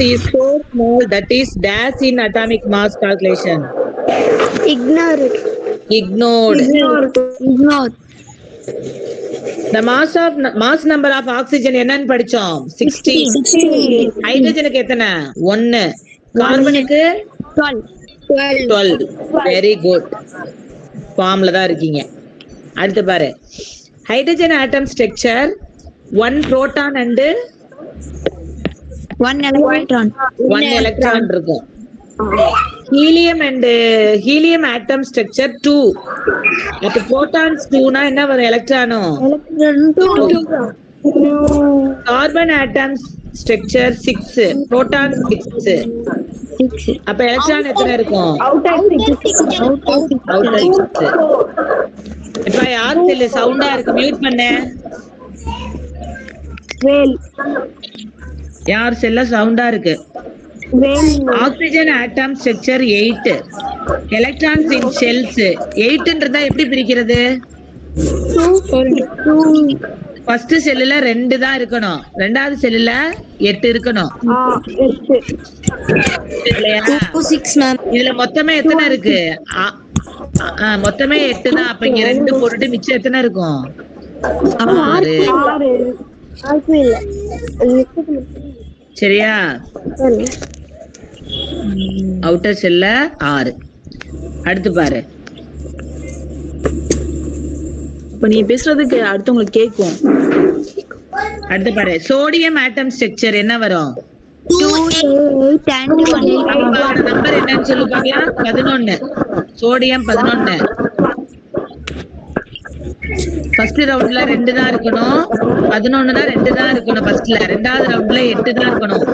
Is so small that is dash in atomic mass calculation. ignored. The mass number of oxygen என்னன்னு படிச்சோம்? 16. ஹைட்ரஜனுக்கு எத்தனை? 1. கார்பனுக்கு 12. Very good. ஃபார்ம்ல தான் இருக்கீங்க. அடுத்து பாரு. Hydrogen atom structure 1 proton and 1 electron. 1 electron இருக்கும். helium atom structure 2. அப்ப protons 2 னா என்ன வரும்? எலக்ட்ரானும். Carbon atom structure 6. proton 6. அப்ப எலக்ட்ரான் எத்தனை இருக்கும்? outer 6. இப்ப யார் தெரியல சவுண்டா இருக்கு, மியூட் பண்ண. வேல். யார் செல்ல சவுண்டா இருக்கு? Oxygen atom structure 8. Electrons in shells 8ன்றதா எப்படி பிரிக்கிறது? ஃபர்ஸ்ட் செல்லுல 2 தான் இருக்கணும், ரெண்டாவது செல்லுல 8 இருக்கணும். இல்லையா? இதுல மொத்தமே எத்தனை இருக்கு? மொத்தமே 8 தான். அப்ப இங்க 2 போட்டுட்டு மிச்சம் எத்தனை இருக்கும்? 6. சரியா? அவுட்டர் செல்ல 6. அடுத்து பாரு. இப்ப நீ பேசுறதுக்கு அடுத்தவங்களுக்கு கேக்கும். அடுத்து பாரு. சோடியம் ஆட்டம் ஸ்ட்ரக்சர் என்ன வரும்? 2 8 and 1. நம்பர் என்னன்னு சொல்லி பாக்கலாம். 11. சோடியம் 11. ஃபர்ஸ்ட் ரவுண்ட்ல 2 தான் இருக்கணும், 11 தான் 2 தான் இருக்கணும் ஃபர்ஸ்ட்ல. ரெண்டாவது ரவுண்ட்ல 8 தான் இருக்கணும்.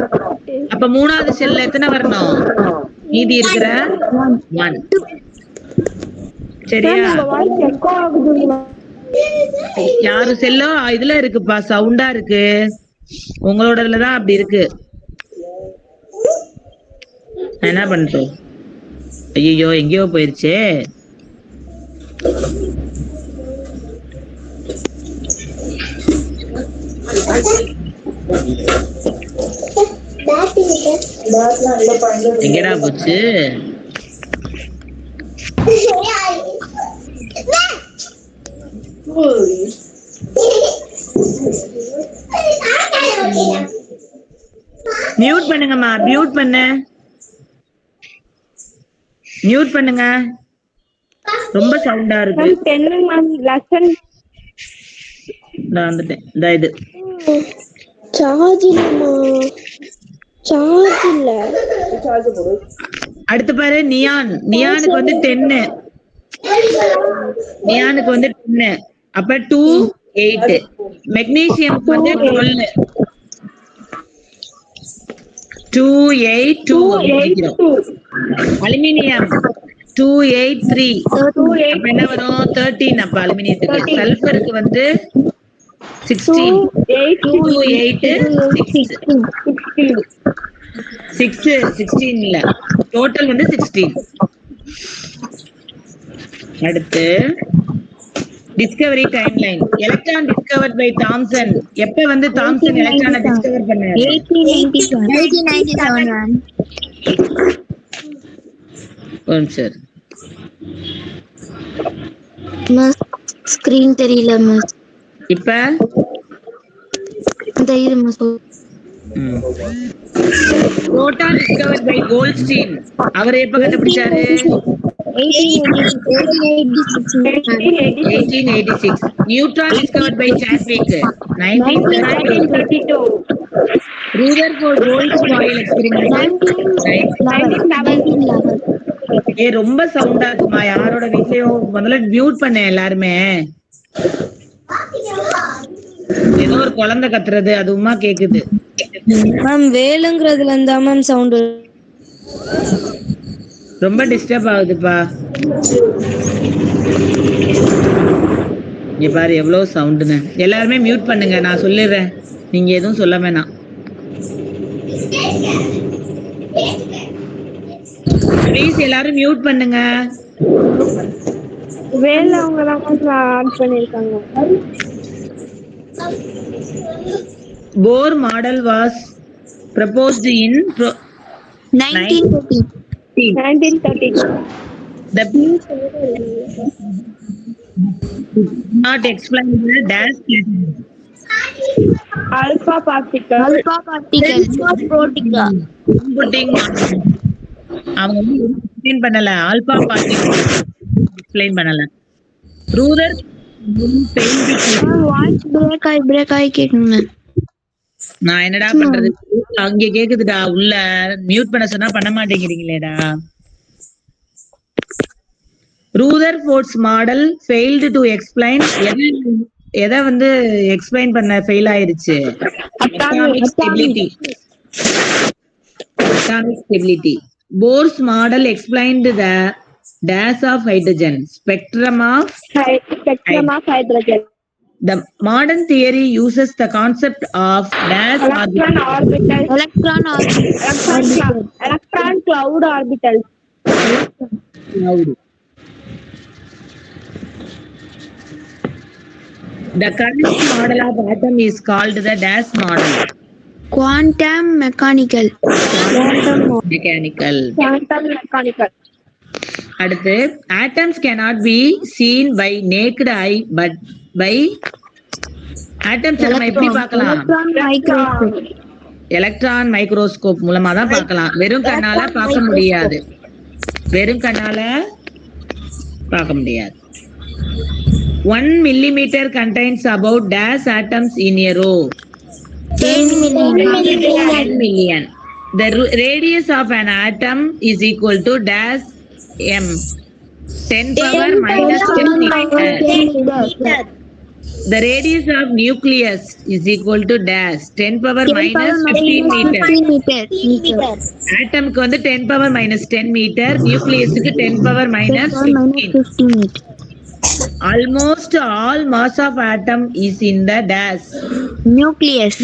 அப்ப மூணாவது செல்ல எத்தனை வரணும்? மீதி இருக்கிற 1. சரியா? யாரு செல்லோ இதுல இருக்குப்பா, சவுண்டா இருக்கு. உங்களோடதுலதான் அப்படி இருக்கு. என்ன பண்றோம்? ஐயோ எங்கேயோ போயிருச்சே. எங்கடா போச்சு? மியூட் பண்ணுங்கம்மா, மியூட் பண்ணுங்க. ரொம்ப சவுண்டா இருக்கு. நான் வந்துட்டேன். இந்த இது அடுத்து பாரு, நியானுக்கு வந்து 10. நியானுக்கு வந்து 10. அப்ப 2 8. மெக்னீசியம்க்கு வந்து 12. 2 8 2. அலுமினியம் 2 8 3. அப்ப என்ன வரும்? 13. அப்ப அலுமினியத்துக்கு. சல்பருக்கு வந்து 16. 2 8 6 16 இல்ல, டோட்டல் வந்து 16. அடுத்து discovery timeline. Electron discovered by Thomson. எப்ப வந்து தாம்சன் எலக்ட்ரானை டிஸ்கவர் பண்ணாரு? 1897. சார் ஸ்கிரீன் தெரியல மிஸ். இப்ப தெரியுது miss. Proton discovered by Goldstein. அவர் எப்ப கண்டுபிடிச்சாரு? 1886. Neutron discovered by Chadwick 1932. Rutherford golds foil experiment 1911. ரொம்ப சவுண்டா இருக்குமா? யாரோட வீட்லயும் முதல்ல மியூட் பண்ண எல்லாருமே. ஏதோ ஒரு குழந்தை கத்துறது அதுவுமா கேக்குது. மேம் வேலுங்கிறதுல இருந்தா மேம் சவுண்ட் ரொம்ப டிஸ்டர்ப் ஆகுதுப்பா. இங்க பாரு எவ்வளவு சவுண்டுன்னு. எல்லாருமே மியூட் பண்ணுங்க, நான் சொல்லிடுறேன், நீங்க எதுவும் சொல்ல வேணாம். ப்ளீஸ் எல்லாரும் மியூட் பண்ணுங்க. வேல அவங்க தான் ஆன் பண்ணிருக்காங்க. Bohr model was proposed in 1913. The not explain the dash Alpha particle. putting அவங்க வந்து எக்ஸ்பிளைன் பண்ணல. ஆல்பா பார்ட்டிகல் எக்ஸ்பிளைன் பண்ணல. ரூதர் பிரேக் ஆகி கேக்குங்க. நான் என்னடா பண்றது? அங்க கேக்குதுடா, உள்ள மியூட் பண்ண சொன்னா பண்ண மாட்டேங்கிறீங்களேடா. Rutherford's model failed to explain. எதை வந்து எக்ஸ்பிளைன் பண்ண ஃபெயில் ஆயிருச்சு? Atomic stability. Bohr's model explained the dash of hydrogen, spectrum of hydrogen. The modern theory uses the concept of dash orbital. Electron cloud orbital. The current model of atom is called the dash model. Quantum mechanical. அடுத்து atoms cannot be seen by naked eye but by atoms நம்ம எப்படி பார்க்கலாம்? Electron microscope மூலமா தான் பார்க்கலாம். வெறும் கண்ணால பார்க்க முடியாது. 1 millimeter contains about dash atoms in a row. 10 million. The radius of an atom is equal to dash m. 10 power minus 10 meter. The radius of nucleus is equal to dash 10 power minus 15 meter. Atom க்கு வந்து 10 power minus 10 meter, nucleus க்கு 10 power minus 15 meter. Almost all mass of atom is in the dash. Nucleus.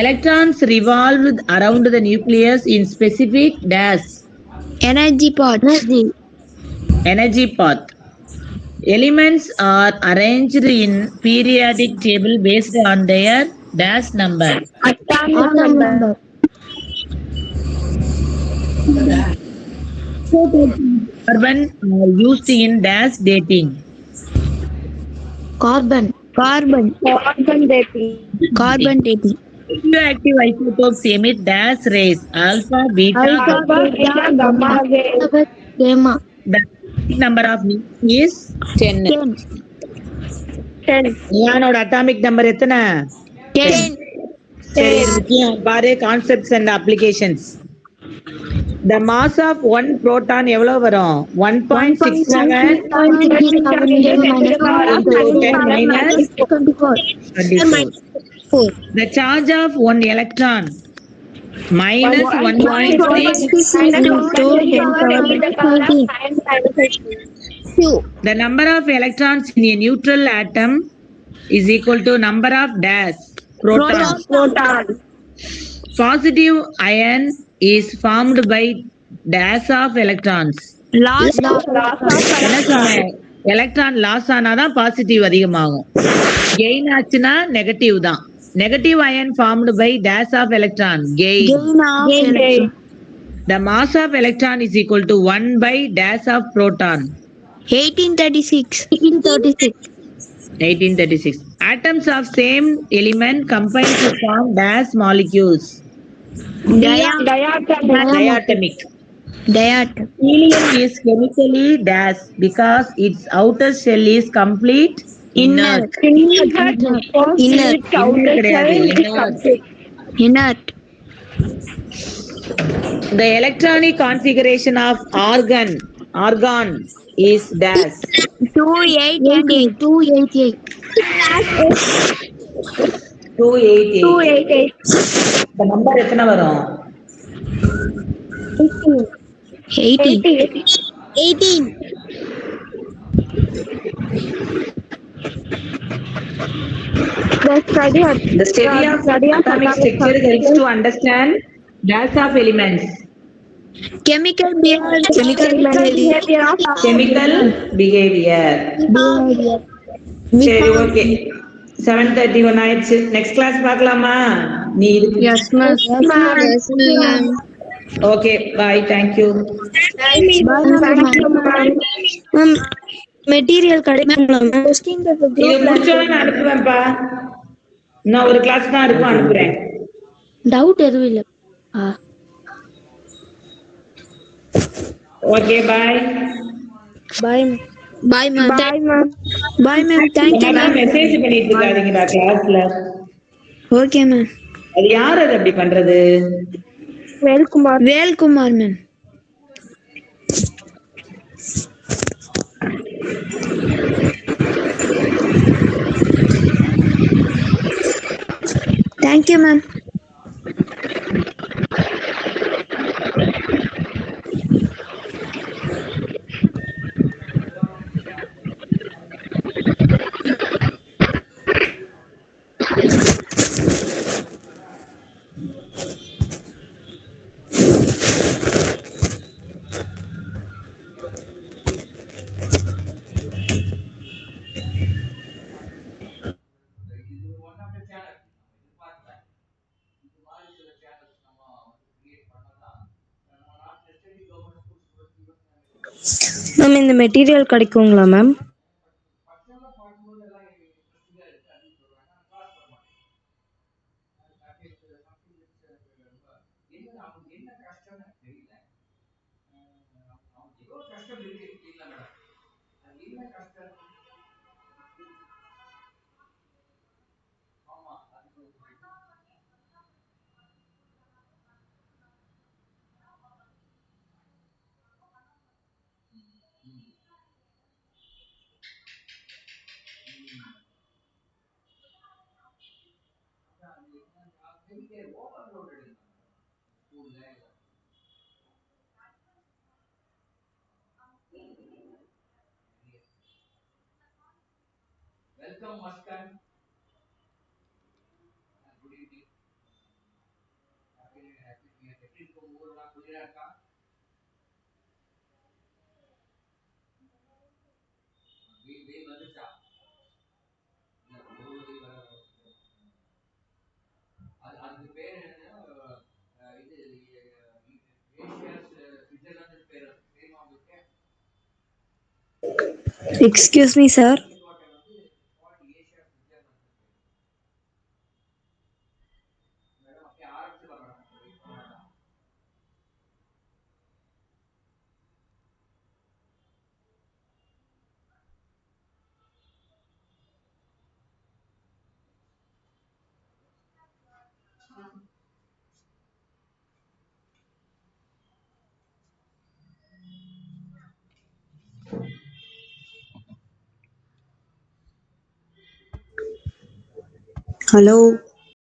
Electrons revolve around the nucleus in specific dash. Energy path. Elements are arranged in periodic table based on their dash number. Atomic number. Carbon used in dash dating. Carbon. Carbon. Carbon dating. Carbon dating. Radioactive isotopes emit dash rays. Alpha, beta, Alpha, gamma. Alpha, beta, beta, gamma. gamma, ray. Gamma. The atomic number of neon is 10. 10. 10. நியானோட atomic number எத்தனை? 10. 10. சரி, 10. இது முக்கியம் பாரு. Concepts and applications. The mass of one proton எவ்வளவு வரும்? 1.67 1.67 into minus into 10 minus 24. 24. The charge of one electron minus 1.6. Into 10 power minus 18. Q. The number of electrons in a neutral atom is equal to number of dash protons. Proton. Positive ion is formed by dash of electrons. Loss of என்ன சொன்னேன்? Electron loss ஆனாதான் positive அதிகமாகும். Gain ஆச்சுன்னா negative தான். Negative ion formed by dash of electron gain. Gain of The mass of electron is equal to 1 by dash of proton. 1836. 1836. 1836. Atoms of same element combine to form dash molecules. Diatomic. Diatom. Helium is chemically dash because its outer shell is complete inert. Inert. கிடையாது, inert. Inert. The electronic configuration of organ is dash. 2, 8 and 8. 288. 288. 288. இந்த number எத்தனை வரும்? 18. 18. The study of The study of atomic structure helps to understand dash of elements. Chemical behavior. behavior of Chemical behavior. சரி, okay. 7:31 ஆயிடுச்சு. Next class பார்க்கலாமா? நீ இருக்கு. Okay, பாய். Thank you. Ma'am material கிடைக்குங்களா ma'am? இது முடிச்சோட நான் அனுப்புவேன்ப்பா. இன்னும் ஒரு கிளாஸ் தான் இருக்கும், அனுப்புறேன். டவுட் எதுவும் இல்ல. Okay, bye. Bye ma'am. Bye ma'am. Bye ma'am. Thank you ma'am. Message பண்ணிட்டு இருக்காதீங்கடா கிளாஸ்ல. Okay ma'am. அது யார் அது அப்படி பண்றது? Velkumar. Velkumar ma'am. Thank you ma'am. Ma'am இந்த மெட்டீரியல் கிடைக்குங்களா ma'am? Excuse me, sir. Hello.